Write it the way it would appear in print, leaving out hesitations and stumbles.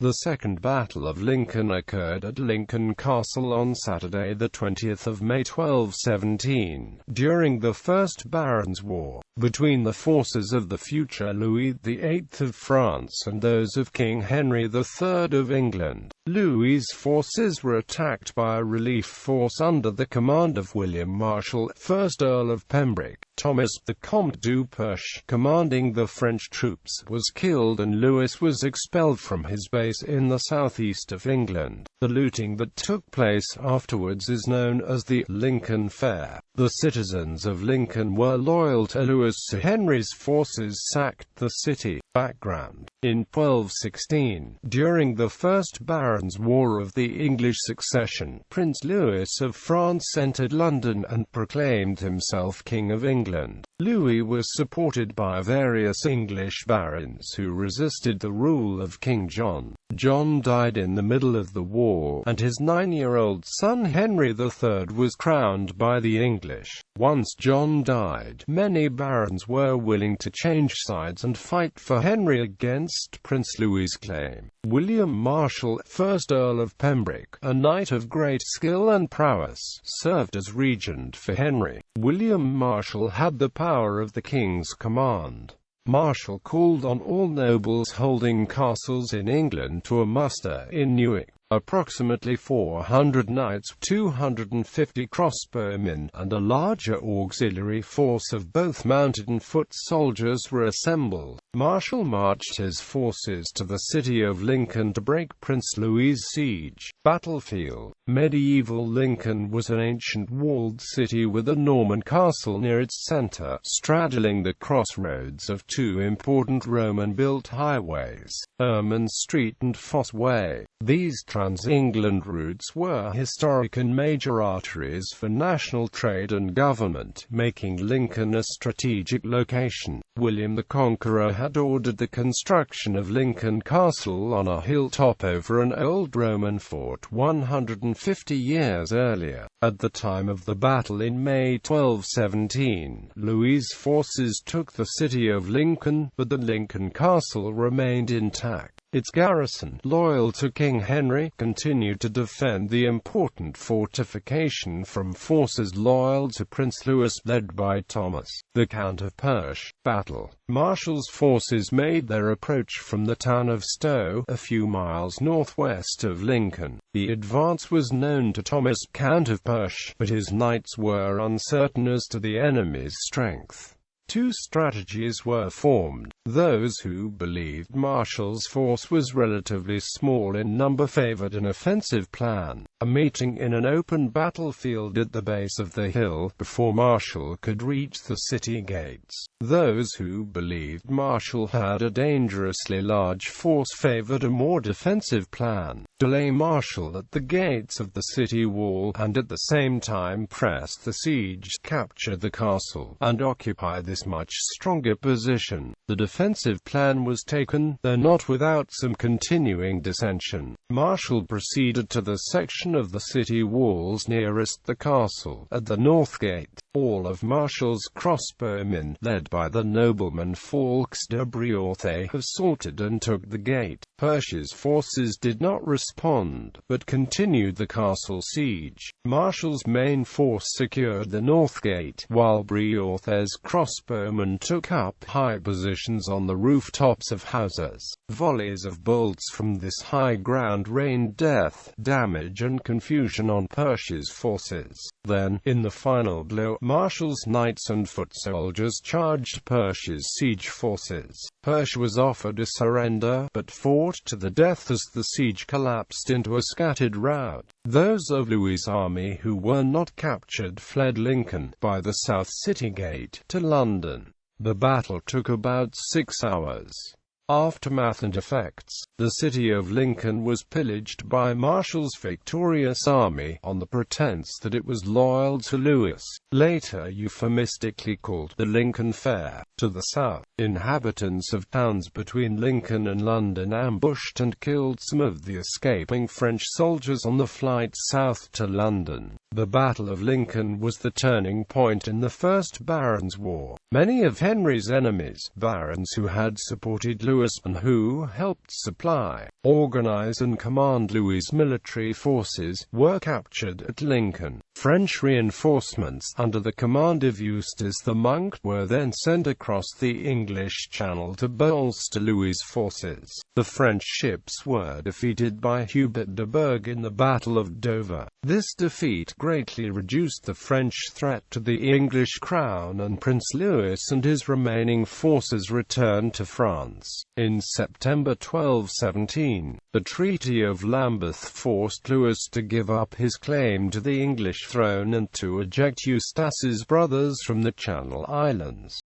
The Second Battle of Lincoln occurred at Lincoln Castle on Saturday, the 20th of May 1217, during the First Barons' War, between the forces of the future Louis VIII of France and those of King Henry III of England. Louis's forces were attacked by a relief force under the command of William Marshal, 1st Earl of Pembroke.Thomas. The Comte du Perche, commanding the French troops, was killed and Louis was expelled from his base in the southeast of England. The looting that took place afterwards is known as the Lincoln Fair. The citizens of Lincoln were loyal to Louis, so Henry's forces sacked the city. Background: in 1216, during the First Barons' War of the English Succession, Prince Louis of France entered London and proclaimed himself King of England. Louis was supported by various English barons who resisted the rule of King John. John died in the middle of the war, and his 9-year-old son Henry III was crowned by the English. Once John died, many barons were willing to change sides and fight for Henry against Prince Louis's claim. William Marshal, 1st Earl of Pembroke, a knight of great skill and prowess, served as regent for Henry. William Marshal had the power of the king's command. Marshal called on all nobles holding castles in England to a muster in Newark. Approximately 400 knights, 250 crossbowmen, and a larger auxiliary force of both mounted and foot soldiers were assembled. Marshal marched his forces to the city of Lincoln to break Prince Louis's siege. Battlefield: medieval Lincoln was an ancient walled city with a Norman castle near its center, straddling the crossroads of two important Roman-built highways, Ermine Street and Fosse Way. These trans-England routes were historic and major arteries for national trade and government, making Lincoln a strategic location. William the Conqueror had ordered the construction of Lincoln Castle on a hilltop over an old Roman fort 150 years earlier. At the time of the battle in May 1217, Louis's forces took the city of Lincoln, but the Lincoln Castle remained intact. Its garrison, loyal to King Henry, continued to defend the important fortification from forces loyal to Prince Louis, led by Thomas, the Count of Perche. Battle: Marshal's forces made their approach from the town of Stowe, a few miles northwest of Lincoln. The advance was known to Thomas, Count of Perche, but his knights were uncertain as to the enemy's strength. Two strategies were formed. Those who believed Marshal's force was relatively small in number favored an offensive plan, a meeting in an open battlefield at the base of the hill, before Marshal could reach the city gates. Those who believed Marshal had a dangerously large force favored a more defensive plan, delay Marshal at the gates of the city wall, and at the same time press the siege, capture the castle, and occupy this much stronger position. The defensive plan was taken, though not without some continuing dissension. Marshal proceeded to the section of the city walls nearest the castle, at the north gate. All of Marshal's crossbowmen, led by the nobleman Fawkes de Briorthe, assaulted and took the gate. Perche's forces did not respond, but continued the castle siege. Marshal's main force secured the north gate, while Briorthe's crossbowmen took up high positions on the rooftops of houses. Volleys of bolts from this high ground rained death, damage and confusion on Perche's forces. Then, in the final blow, Marshal's knights and foot soldiers charged Perche's siege forces. Perche was offered a surrender, but fought to the death as the siege collapsed into a scattered rout. Those of Louis's army who were not captured fled Lincoln, by the South City Gate, to London. The battle took about 6 hours. Aftermath and effects: the city of Lincoln was pillaged by Marshal's victorious army, on the pretense that it was loyal to Louis, later euphemistically called the Lincoln Fair. To the south, inhabitants of towns between Lincoln and London ambushed and killed some of the escaping French soldiers on the flight south to London. The Battle of Lincoln was the turning point in the First Barons' War. Many of Henry's enemies, barons who had supported Louis and who helped supply, organize and command Louis's military forces, were captured at Lincoln. French reinforcements, under the command of Eustace the Monk, were then sent across the English Channel to bolster Louis's forces. The French ships were defeated by Hubert de Burgh in the Battle of Dover. This defeat greatly reduced the French threat to the English crown, and Prince Louis and his remaining forces returned to France. In September 1217, the Treaty of Lambeth forced Louis to give up his claim to the English throne and to eject Eustace's brothers from the Channel Islands.